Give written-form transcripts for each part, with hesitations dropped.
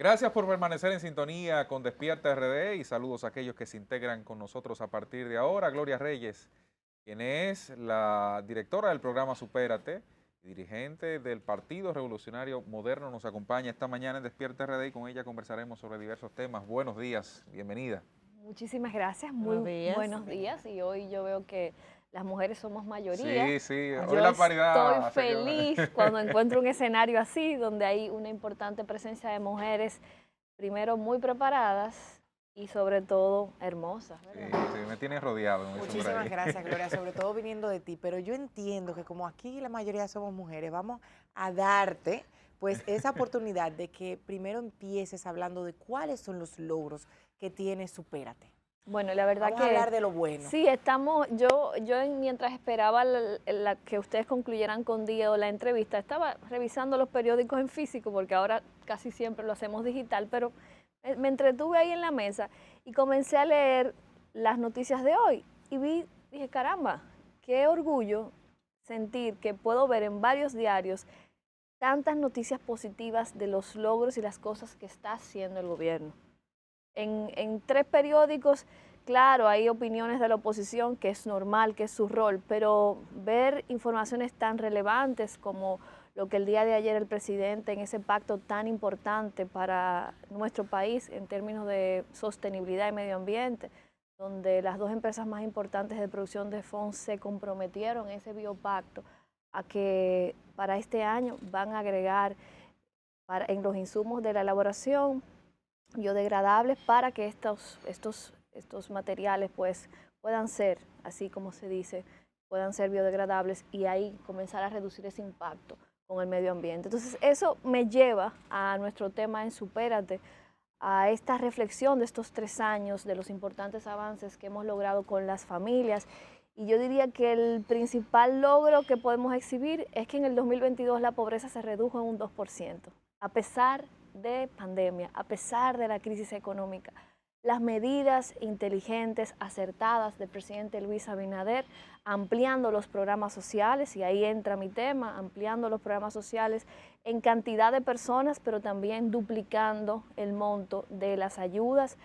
Gracias por permanecer en sintonía con Despierta RD y saludos a aquellos que se integran con nosotros a partir de ahora. Gloria Reyes, quien es la directora del programa Supérate, dirigente del Partido Revolucionario Moderno, nos acompaña esta mañana en Despierta RD y con ella conversaremos sobre diversos temas. Buenos días, bienvenida. Muchísimas gracias, Buenos muy días. buenos días. Y hoy yo veo que las mujeres somos mayoría. Sí, sí, hoy Yo la estoy paridad. feliz cuando encuentro un escenario así, donde hay una importante presencia de mujeres, primero muy preparadas y sobre todo hermosas, Sí, ¿verdad? sí, me tienes rodeado, como dicen por Muchísimas ahí. gracias, Gloria, sobre todo viniendo de ti. Pero yo entiendo que como aquí la mayoría somos mujeres, vamos a darte pues esa oportunidad de que primero empieces hablando de cuáles son los logros que tiene Supérate. Bueno, la verdad Vamos a que hablar de lo bueno. sí, mientras esperaba que ustedes concluyeran con Diego la entrevista, estaba revisando los periódicos en físico, porque ahora casi siempre lo hacemos digital, pero me entretuve ahí en la mesa y comencé a leer las noticias de hoy y dije, caramba, qué orgullo sentir que puedo ver en varios diarios tantas noticias positivas de los logros y las cosas que está haciendo el gobierno. En tres periódicos, claro, hay opiniones de la oposición, que es normal, que es su rol, pero ver informaciones tan relevantes como lo que el día de ayer el presidente en ese pacto tan importante para nuestro país en términos de sostenibilidad y medio ambiente, donde las dos empresas más importantes de producción de FON se comprometieron en ese biopacto a que para este año van a agregar en los insumos de la elaboración biodegradables para que estos materiales pues puedan ser, así como se dice, puedan ser biodegradables y ahí comenzar a reducir ese impacto con el medio ambiente. Entonces eso me lleva a nuestro tema en Supérate, a esta reflexión de estos 3 años, de los importantes avances que hemos logrado con las familias. Y yo diría que el principal logro que podemos exhibir es que en el 2022 la pobreza se redujo en un 2%, a pesar de pandemia, a pesar de la crisis económica. Las medidas inteligentes, acertadas del presidente Luis Abinader, ampliando los programas sociales, y ahí entra mi tema, ampliando los programas sociales en cantidad de personas, pero también duplicando el monto de las ayudas,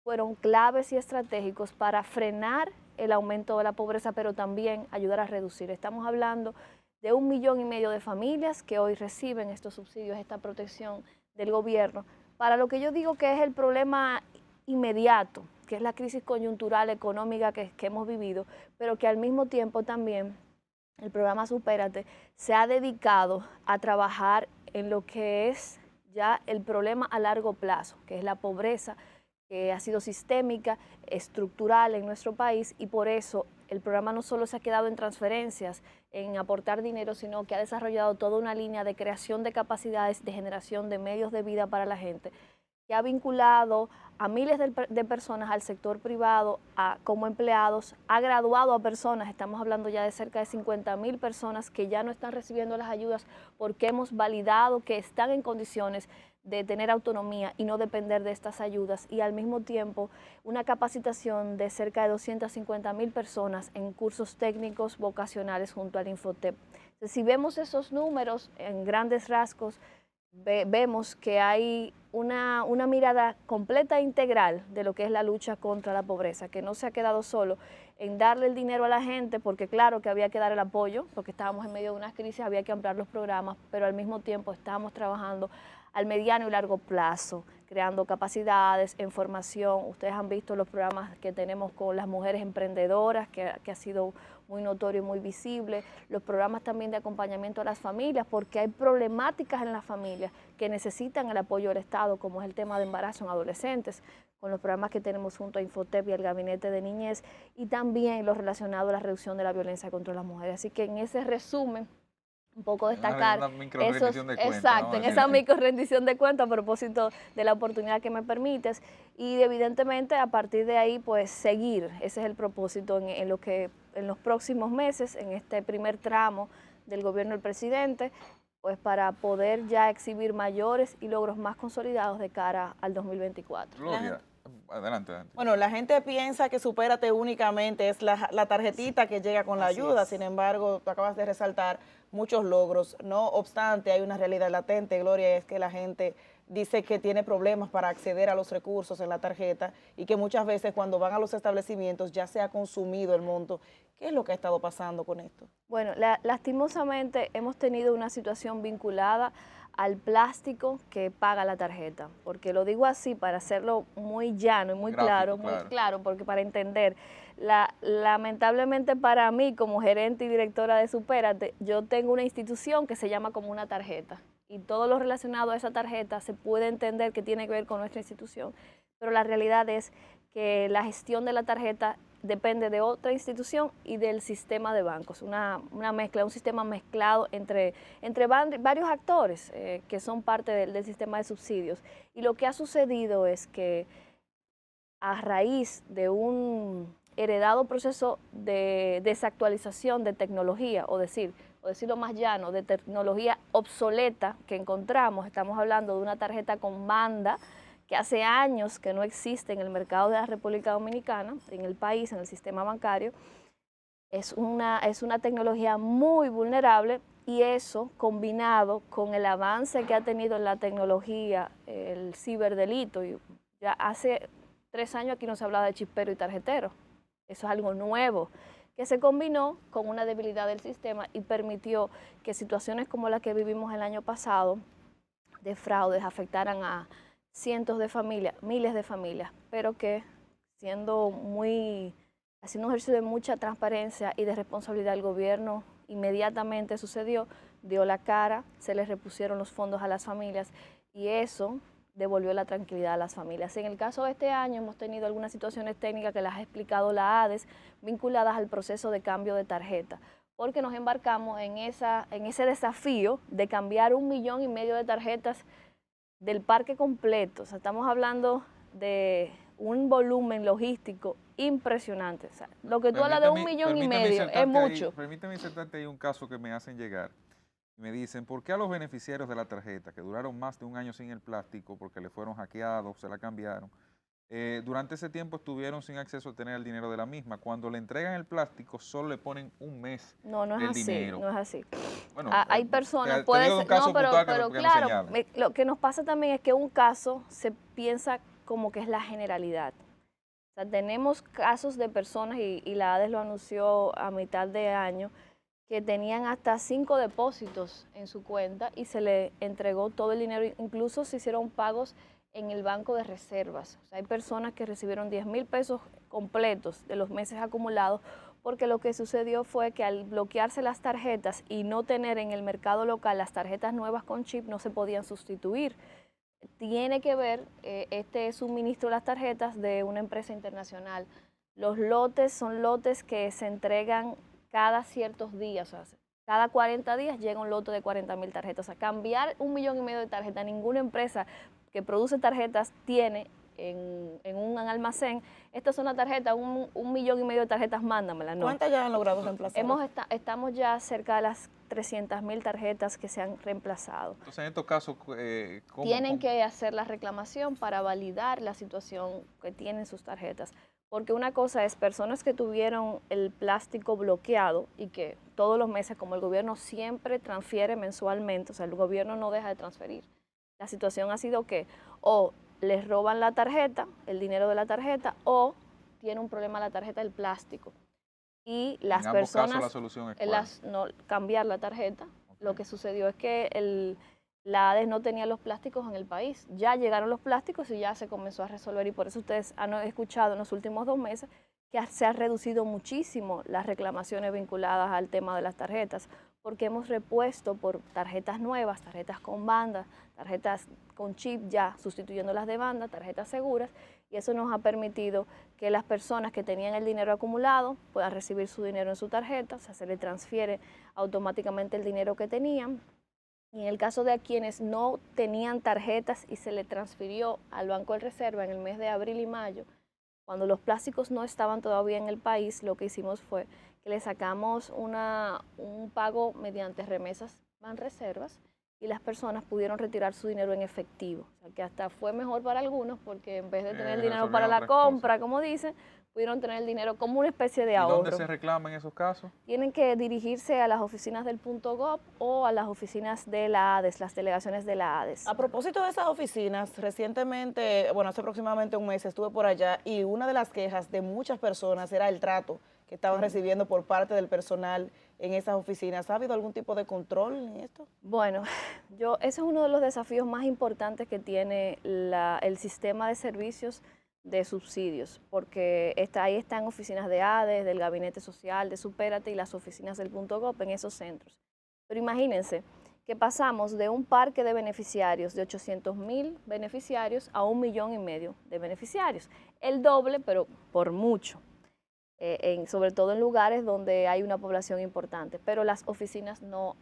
fueron claves y estratégicos para frenar el aumento de la pobreza, pero también ayudar a reducir. Estamos hablando de 1,5 millones de familias que hoy reciben estos subsidios, esta protección del gobierno, para lo que yo digo que es el problema inmediato, que es la crisis coyuntural económica que hemos vivido, pero que al mismo tiempo también el programa Supérate se ha dedicado a trabajar en lo que es ya el problema a largo plazo, que es la pobreza, que ha sido sistémica, estructural en nuestro país, y por eso el programa no solo se ha quedado en transferencias, en aportar dinero, sino que ha desarrollado toda una línea de creación de capacidades, de generación de medios de vida para la gente, que ha vinculado a miles de personas al sector privado como empleados, ha graduado a personas, estamos hablando ya de cerca de 50,000 personas que ya no están recibiendo las ayudas porque hemos validado que están en condiciones de tener autonomía y no depender de estas ayudas, y al mismo tiempo una capacitación de cerca de 250,000 personas en cursos técnicos vocacionales junto al Infotep. Entonces, si vemos esos números en grandes rasgos, vemos que hay una mirada completa e integral de lo que es la lucha contra la pobreza, que no se ha quedado solo en darle el dinero a la gente, porque claro que había que dar el apoyo, porque estábamos en medio de una crisis, había que ampliar los programas, pero al mismo tiempo estábamos trabajando al mediano y largo plazo, creando capacidades en formación. Ustedes han visto los programas que tenemos con las mujeres emprendedoras, que ha sido muy notorio y muy visible, los programas también de acompañamiento a las familias, porque hay problemáticas en las familias que necesitan el apoyo del Estado, como es el tema de embarazo en adolescentes, con los programas que tenemos junto a Infotep y el Gabinete de Niñez, y también lo relacionado a la reducción de la violencia contra las mujeres. Así que en ese resumen, un poco destacar Una micro-rendición de cuentas, exacto, en esa micro rendición de cuentas a propósito de la oportunidad que me permites, y evidentemente a partir de ahí pues seguir, ese es el propósito en lo que en los próximos meses, en este primer tramo del gobierno del presidente, pues para poder ya exhibir mayores y logros más consolidados de cara al 2024. Gloria, adelante. Bueno, la gente piensa que Supérate únicamente es la tarjetita que llega con la Así ayuda, es. sin embargo, tú acabas de resaltar muchos logros. No obstante, hay una realidad latente, Gloria, es que la gente dice que tiene problemas para acceder a los recursos en la tarjeta y que muchas veces cuando van a los establecimientos ya se ha consumido el monto. ¿Qué es lo que ha estado pasando con esto? Bueno, lastimosamente hemos tenido una situación vinculada al plástico que paga la tarjeta, porque lo digo así para hacerlo muy llano y muy Gráfico, claro, muy claro, porque para entender, lamentablemente para mí como gerente y directora de Supérate, yo tengo una institución que se llama como una tarjeta y todo lo relacionado a esa tarjeta se puede entender que tiene que ver con nuestra institución, pero la realidad es que la gestión de la tarjeta depende de otra institución y del sistema de bancos, una mezcla, un sistema mezclado entre varios actores que son parte del sistema de subsidios. Y lo que ha sucedido es que a raíz de un heredado proceso de desactualización de tecnología, o decirlo más llano, de tecnología obsoleta que encontramos, estamos hablando de una tarjeta con banda, que hace años que no existe en el mercado de la República Dominicana, en el país, en el sistema bancario, es una tecnología muy vulnerable y eso combinado con el avance que ha tenido en la tecnología, el ciberdelito, y ya hace 3 años aquí no se hablaba de chispero y tarjetero, eso es algo nuevo, que se combinó con una debilidad del sistema y permitió que situaciones como la que vivimos el año pasado, de fraudes, afectaran a cientos de familias, miles de familias, pero que haciendo un ejercicio de mucha transparencia y de responsabilidad, el gobierno inmediatamente sucedió, dio la cara, se les repusieron los fondos a las familias y eso devolvió la tranquilidad a las familias. En el caso de este año hemos tenido algunas situaciones técnicas que las ha explicado la ADES vinculadas al proceso de cambio de tarjeta, porque nos embarcamos en ese desafío de cambiar 1,5 millones de tarjetas del parque completo. O sea, estamos hablando de un volumen logístico impresionante. O sea, lo que tú hablas de 1,5 millones es mucho. Permíteme insertarte ahí un caso que me hacen llegar. Me dicen, ¿por qué a los beneficiarios de la tarjeta, que duraron más de 1 año sin el plástico, porque le fueron hackeados, se la cambiaron, durante ese tiempo estuvieron sin acceso a tener el dinero de la misma? Cuando le entregan el plástico, solo le ponen 1 mes del dinero. No es así. Bueno, hay personas, puede ser. No, pero claro, lo que nos pasa también es que un caso se piensa como que es la generalidad. O sea, tenemos casos de personas, y la ADES lo anunció a mitad de año, que tenían hasta 5 depósitos en su cuenta y se le entregó todo el dinero, incluso se hicieron pagos en el banco de reservas. O sea, hay personas que recibieron 10,000 pesos completos de los meses acumulados, porque lo que sucedió fue que al bloquearse las tarjetas y no tener en el mercado local las tarjetas nuevas con chip, no se podían sustituir. Tiene que ver este suministro de las tarjetas de una empresa internacional. Los lotes son lotes que se entregan cada ciertos días, o sea, cada 40 días llega un lote de 40,000 tarjetas. O sea, cambiar 1,5 millones de tarjetas, ninguna empresa que produce tarjetas tiene en un almacén. Esta es una tarjeta, 1,5 millones de tarjetas, mándamela. No. ¿Cuántas ya han logrado reemplazar? Estamos ya cerca de las 300,000 tarjetas que se han reemplazado. Entonces, en estos casos, tienen que hacer la reclamación para validar la situación que tienen sus tarjetas. Porque una cosa es personas que tuvieron el plástico bloqueado y que todos los meses, como el gobierno siempre transfiere mensualmente, o sea, el gobierno no deja de transferir. La situación ha sido que o les roban la tarjeta, el dinero de la tarjeta, o tiene un problema la tarjeta del plástico. Y las personas, casos, la solución es no cambiar la tarjeta. Okay. Lo que sucedió es que la ADES no tenía los plásticos en el país. Ya llegaron los plásticos y ya se comenzó a resolver, y por eso ustedes han escuchado en los últimos 2 meses que se han reducido muchísimo las reclamaciones vinculadas al tema de las tarjetas, porque hemos repuesto por tarjetas nuevas, tarjetas con banda, tarjetas con chip ya sustituyendo las de banda, tarjetas seguras, y eso nos ha permitido que las personas que tenían el dinero acumulado puedan recibir su dinero en su tarjeta, o sea, se le transfiere automáticamente el dinero que tenían. Y en el caso de quienes no tenían tarjetas y se le transfirió al Banco de Reserva en el mes de abril y mayo, cuando los plásticos no estaban todavía en el país, lo que hicimos fue que le sacamos un pago mediante remesas Banreservas y las personas pudieron retirar su dinero en efectivo. O sea, que hasta fue mejor para algunos, porque en vez de tener el dinero para la compra, como dicen, pudieron tener el dinero como una especie de ¿Y ahorro. dónde se reclama en esos casos? Tienen que dirigirse a las oficinas del .gov o a las oficinas de la ADES, las delegaciones de la ADES. A propósito de esas oficinas, recientemente, bueno, hace aproximadamente un mes estuve por allá y una de las quejas de muchas personas era el trato que estaban recibiendo por parte del personal en esas oficinas. ¿Ha habido algún tipo de control en esto? Bueno, ese es uno de los desafíos más importantes que tiene el sistema de servicios de subsidios, porque ahí están oficinas de ADES, del Gabinete Social, de Supérate y las oficinas del .gov en esos centros. Pero imagínense que pasamos de un parque de beneficiarios de 800,000 beneficiarios a 1,5 millones de beneficiarios. El doble, pero por mucho, sobre todo en lugares donde hay una población importante. Pero las oficinas no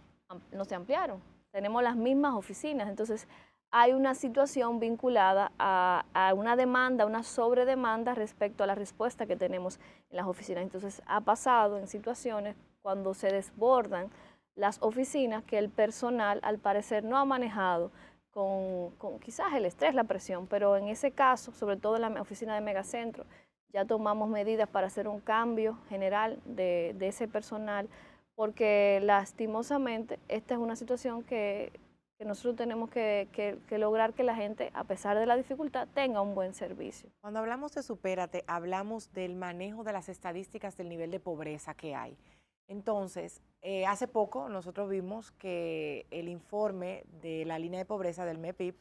se ampliaron. Tenemos las mismas oficinas, entonces hay una situación vinculada a una demanda, una sobredemanda respecto a la respuesta que tenemos en las oficinas. Entonces ha pasado en situaciones cuando se desbordan las oficinas que el personal al parecer no ha manejado con quizás el estrés, la presión, pero en ese caso, sobre todo en la oficina de Megacentro, ya tomamos medidas para hacer un cambio general de ese personal, porque lastimosamente esta es una situación que nosotros tenemos que lograr que la gente, a pesar de la dificultad, tenga un buen servicio. Cuando hablamos de Supérate, hablamos del manejo de las estadísticas del nivel de pobreza que hay. Entonces, hace poco nosotros vimos que el informe de la línea de pobreza del MEPIB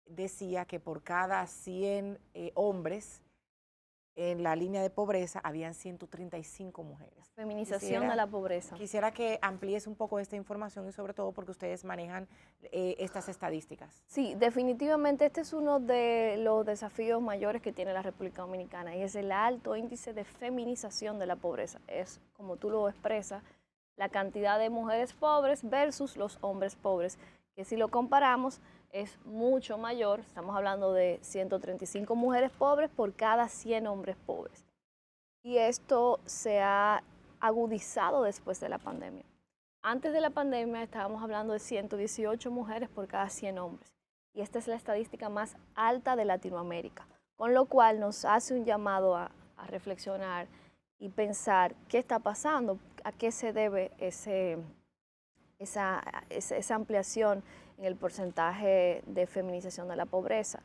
decía que por cada 100 hombres en la línea de pobreza habían 135 mujeres. Feminización de la pobreza. Quisiera que amplíes un poco esta información y sobre todo porque ustedes manejan estas estadísticas. Sí, definitivamente este es uno de los desafíos mayores que tiene la República Dominicana y es el alto índice de feminización de la pobreza. Es, como tú lo expresas, la cantidad de mujeres pobres versus los hombres pobres, que si lo comparamos es mucho mayor. Estamos hablando de 135 mujeres pobres por cada 100 hombres pobres. Y esto se ha agudizado después de la pandemia. Antes de la pandemia estábamos hablando de 118 mujeres por cada 100 hombres. Y esta es la estadística más alta de Latinoamérica. Con lo cual nos hace un llamado a reflexionar y pensar qué está pasando, a qué se debe esa ampliación en el porcentaje de feminización de la pobreza.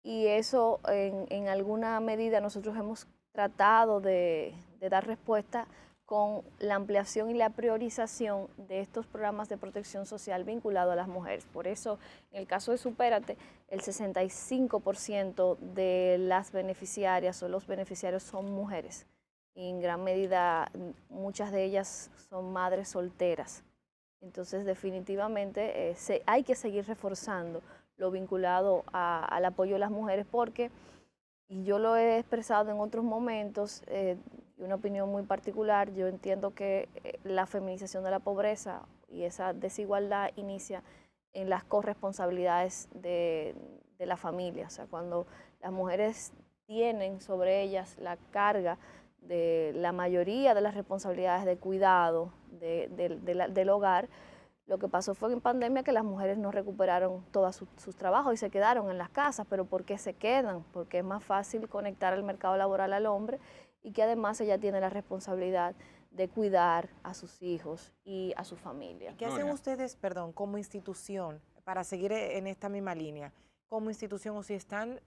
Y eso en alguna medida nosotros hemos tratado de dar respuesta con la ampliación y la priorización de estos programas de protección social vinculados a las mujeres. Por eso, en el caso de Supérate, el 65% de las beneficiarias o los beneficiarios son mujeres. Y en gran medida, muchas de ellas son madres solteras. Entonces, definitivamente hay que seguir reforzando lo vinculado al apoyo de las mujeres porque, y yo lo he expresado en otros momentos, una opinión muy particular, yo entiendo que la feminización de la pobreza y esa desigualdad inicia en las corresponsabilidades de la familia. O sea, cuando las mujeres tienen sobre ellas la carga de la mayoría de las responsabilidades de cuidado del hogar, lo que pasó fue en pandemia que las mujeres no recuperaron todos sus trabajos y se quedaron en las casas. ¿Pero por qué se quedan? Porque es más fácil conectar el mercado laboral al hombre y que además ella tiene la responsabilidad de cuidar a sus hijos y a su familia. ¿Qué hacen ustedes, perdón, como institución, para seguir en esta misma línea, como institución o si están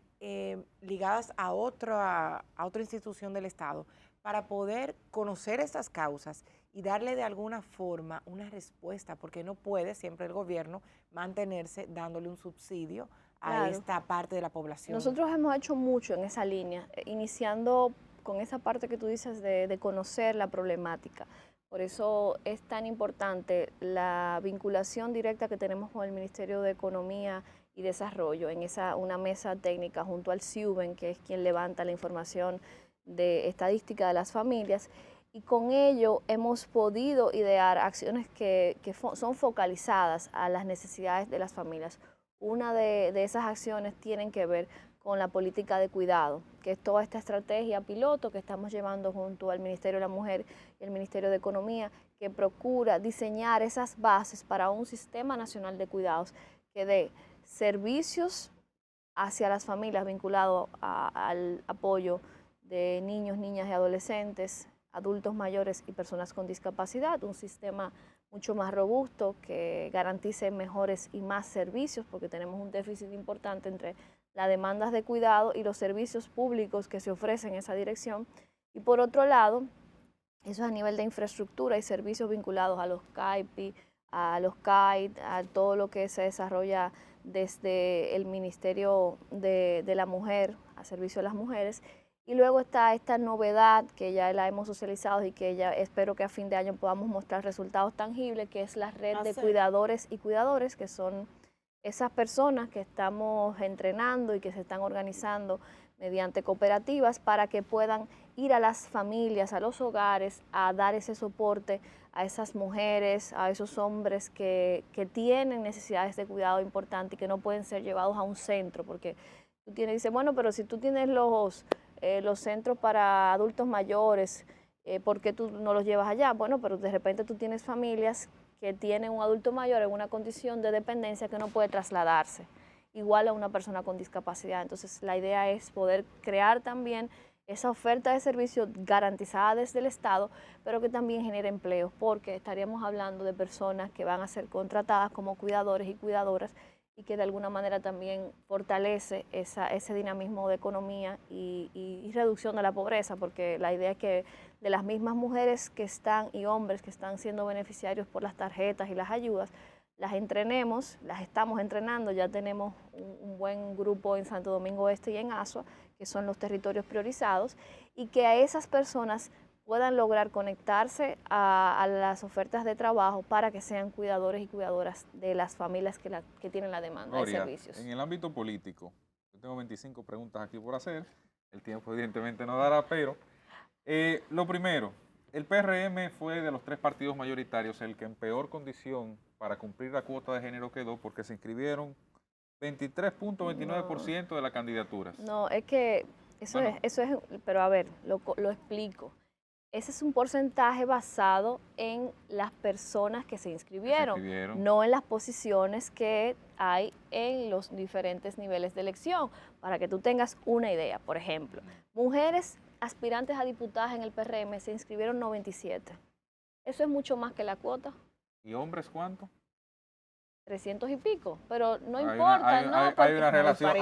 ligadas a otra institución del Estado, para poder conocer estas causas y darle de alguna forma una respuesta, porque no puede siempre el gobierno mantenerse dándole un subsidio a esta parte de la población? Nosotros hemos hecho mucho en esa línea, iniciando con esa parte que tú dices de conocer la problemática. Por eso es tan importante la vinculación directa que tenemos con el Ministerio de Economía y Desarrollo, en una mesa técnica junto al CIUBEN, que es quien levanta la información de estadística de las familias, y con ello hemos podido idear acciones que son focalizadas a las necesidades de las familias. Una de esas acciones tienen que ver con la política de cuidado, que es toda esta estrategia piloto que estamos llevando junto al Ministerio de la Mujer y el Ministerio de Economía, que procura diseñar esas bases para un sistema nacional de cuidados que dé servicios hacia las familias vinculados al apoyo de niños, niñas y adolescentes, adultos mayores y personas con discapacidad, un sistema mucho más robusto que garantice mejores y más servicios, porque tenemos un déficit importante entre las demandas de cuidado y los servicios públicos que se ofrecen en esa dirección. Y por otro lado, eso es a nivel de infraestructura y servicios vinculados a los CAIPI, a los CAIT, a todo lo que se desarrolla desde el Ministerio de la Mujer, a servicio de las mujeres. Y luego está esta novedad que ya la hemos socializado y que ya espero que a fin de año podamos mostrar resultados tangibles, que es la red de cuidadores y cuidadores, que son esas personas que estamos entrenando y que se están organizando mediante cooperativas para que puedan ir a las familias, a los hogares, a dar ese soporte a esas mujeres, a esos hombres que tienen necesidades de cuidado importantes y que no pueden ser llevados a un centro, porque tú dices, bueno, pero si tú tienes los centros para adultos mayores, ¿por qué tú no los llevas allá? Bueno, pero de repente tú tienes familias que tienen un adulto mayor en una condición de dependencia que no puede trasladarse, igual a una persona con discapacidad. Entonces, la idea es poder crear también esa oferta de servicios garantizada desde el Estado, pero que también genere empleos, porque estaríamos hablando de personas que van a ser contratadas como cuidadores y cuidadoras, y que de alguna manera también fortalece ese dinamismo de economía y reducción de la pobreza, porque la idea es que de las mismas mujeres que están y hombres que están siendo beneficiarios por las tarjetas y las ayudas, las entrenemos, las estamos entrenando, ya tenemos un buen grupo en Santo Domingo Este y en Asua, que son los territorios priorizados, y que a esas personas puedan lograr conectarse a las ofertas de trabajo para que sean cuidadores y cuidadoras de las familias que tienen la demanda Gloria, de servicios. en el ámbito político, yo tengo 25 preguntas aquí por hacer, el tiempo evidentemente no dará, pero lo primero, el PRM fue de los 3 partidos mayoritarios el que en peor condición para cumplir la cuota de género quedó, porque se inscribieron 23.29% de las candidaturas. No, es que eso es, pero a ver, lo explico. Ese es un porcentaje basado en las personas que se inscribieron, no en las posiciones que hay en los diferentes niveles de elección. Para que tú tengas una idea, por ejemplo, mujeres aspirantes a diputadas en el PRM se inscribieron 97. Eso es mucho más que la cuota. ¿Y hombres cuánto? 300 y pico, pero no hay importa, hay una relación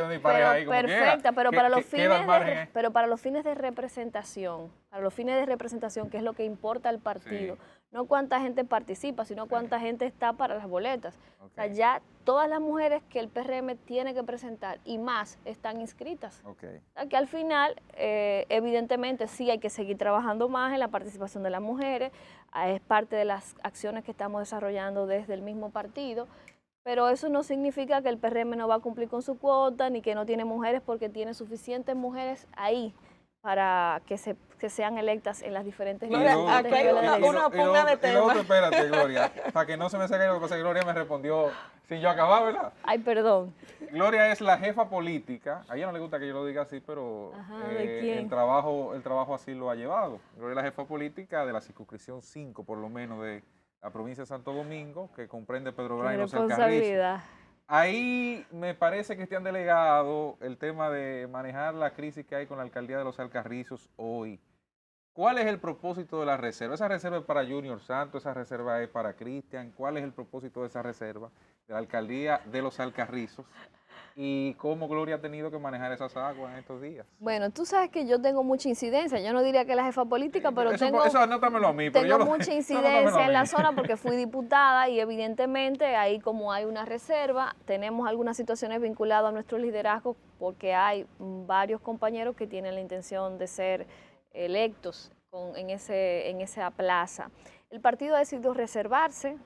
de pareja ahí como perfecta, pero para los fines de representación, que es lo que importa al partido, sí. No cuánta gente participa, sino cuánta gente está para las boletas. O sea, ya todas las mujeres que el PRM tiene que presentar y más están inscritas. O sea, que al final, evidentemente, sí hay que seguir trabajando más en la participación de las mujeres, es parte de las acciones que estamos desarrollando desde el mismo partido, pero eso no significa que el PRM no va a cumplir con su cuota ni que no tiene mujeres, porque tiene suficientes mujeres ahí para que sean electas en las diferentes niveles. Aquí hay una pugna de tema. Espérate, Gloria, para que no se me saque lo que pasa, Gloria me respondió sin yo acabar, ¿verdad? Ay, perdón. Gloria es la jefa política, a ella no le gusta que yo lo diga así, pero el trabajo así lo ha llevado. Gloria es la jefa política de la circunscripción 5, por lo menos, de la provincia de Santo Domingo, que comprende Pedro Brán y Los Alcarrizos. Ahí me parece que te han delegado el tema de manejar la crisis que hay con la alcaldía de Los Alcarrizos hoy. ¿Cuál es el propósito de la reserva? ¿Esa reserva es para Junior Santos? ¿Esa reserva es para Cristian? ¿Cuál es el propósito de esa reserva de la alcaldía de Los Alcarrizos? ¿Y cómo Gloria ha tenido que manejar esas aguas en estos días? Bueno, tú sabes que yo tengo mucha incidencia. Yo no diría que la jefa política, pero eso anótamelo a mí. Tengo mucha incidencia en la zona porque fui diputada y evidentemente ahí, como hay una reserva, tenemos algunas situaciones vinculadas a nuestro liderazgo, porque hay varios compañeros que tienen la intención de ser electos en esa plaza. El partido ha decidido reservarse,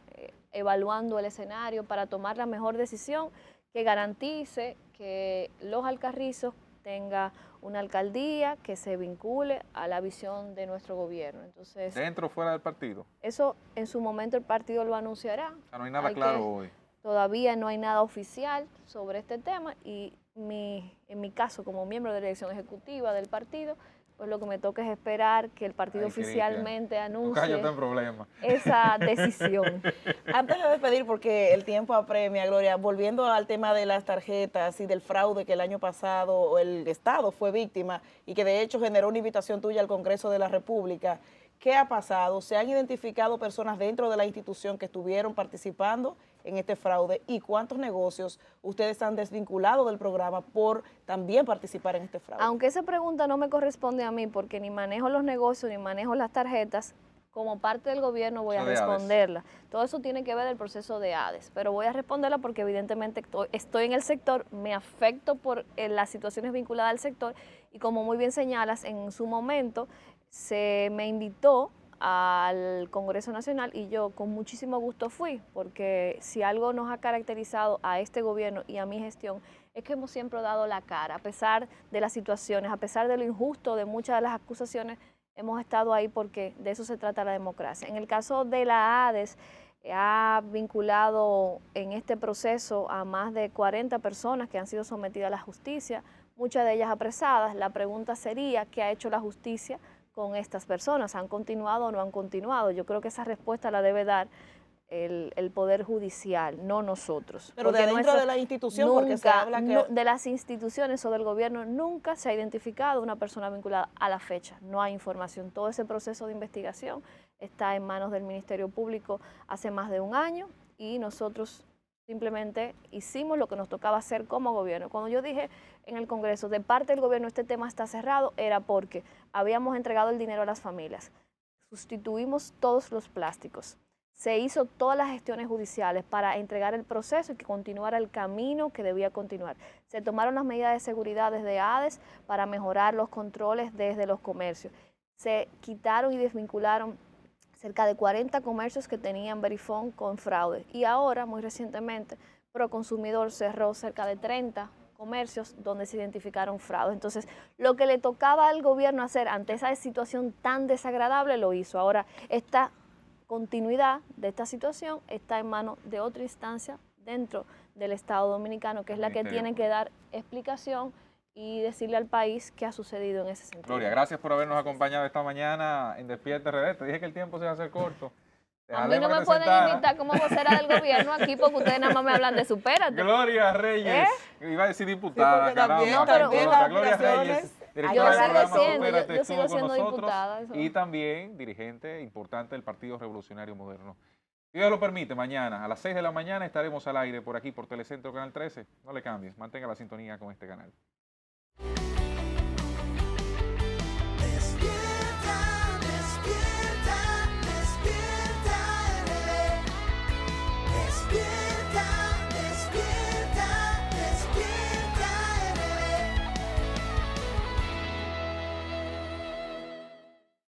evaluando el escenario para tomar la mejor decisión que garantice que Los Alcarrizos tenga una alcaldía que se vincule a la visión de nuestro gobierno. Entonces, ¿dentro o fuera del partido? Eso en su momento el partido lo anunciará. O sea, no hay nada claro hoy. Todavía no hay nada oficial sobre este tema y en mi caso, como miembro de la dirección ejecutiva del partido, pues lo que me toca es esperar que el partido Ay, Cristian, oficialmente Tocayo anuncie está en problemas. esa decisión. Antes de despedir, porque el tiempo apremia, Gloria, volviendo al tema de las tarjetas y del fraude que el año pasado el Estado fue víctima y que de hecho generó una invitación tuya al Congreso de la República, ¿qué ha pasado? ¿Se han identificado personas dentro de la institución que estuvieron participando en este fraude? ¿Y cuántos negocios ustedes han desvinculado del programa por también participar en este fraude? Aunque esa pregunta no me corresponde a mí, porque ni manejo los negocios, ni manejo las tarjetas, como parte del gobierno voy a Eso de ADES. responderla. Todo eso tiene que ver el proceso de ADES, pero voy a responderla porque evidentemente estoy en el sector, me afecto por las situaciones vinculadas al sector y como muy bien señalas, en su momento se me invitó al Congreso Nacional y yo con muchísimo gusto fui, porque si algo nos ha caracterizado a este gobierno y a mi gestión es que hemos siempre dado la cara, a pesar de las situaciones, a pesar de lo injusto de muchas de las acusaciones, hemos estado ahí porque de eso se trata la democracia. En el caso de la ADES, ha vinculado en este proceso a más de 40 personas que han sido sometidas a la justicia, muchas de ellas apresadas. La pregunta sería, ¿qué ha hecho la justicia con estas personas? ¿Han continuado o no han continuado? Yo creo que esa respuesta la debe dar el Poder Judicial, no nosotros. Pero de Porque dentro de la institución, porque se habla que... de las instituciones o del gobierno, nunca se ha identificado una persona vinculada a la fecha. No hay información. Todo ese proceso de investigación está en manos del Ministerio Público hace más de un año y nosotros simplemente hicimos lo que nos tocaba hacer como gobierno. Cuando yo dije en el Congreso, de parte del gobierno este tema está cerrado, era porque habíamos entregado el dinero a las familias, sustituimos todos los plásticos, se hizo todas las gestiones judiciales para entregar el proceso y que continuara el camino que debía continuar. Se tomaron las medidas de seguridad desde ADES para mejorar los controles desde los comercios. Se quitaron y desvincularon cerca de 40 comercios que tenían Verifone con fraude. Y ahora, muy recientemente, Proconsumidor cerró cerca de 30 comercios donde se identificaron fraudes. Entonces, lo que le tocaba al gobierno hacer ante esa situación tan desagradable lo hizo. Ahora, esta continuidad de esta situación está en manos de otra instancia dentro del Estado Dominicano, que es la que tiene que dar explicación y decirle al país qué ha sucedido en ese sentido. Gloria, gracias por habernos acompañado esta mañana en Despierta RD. Te dije que el tiempo se iba a hacer corto. A mí no me pueden invitar como vocera del gobierno aquí porque ustedes nada más me hablan de Supérate. Gloria Reyes, iba a decir diputada, Sí, también, caramba, también Gloria las Reyes, directora Yo del sigo programa siendo, Supérate, yo sigo estuvo con siendo nosotros, diputada. Eso. y también dirigente importante del Partido Revolucionario Moderno. Si Dios lo permite, mañana a las 6 de la mañana estaremos al aire por aquí, por Telecentro Canal 13. No le cambies, mantenga la sintonía con este canal.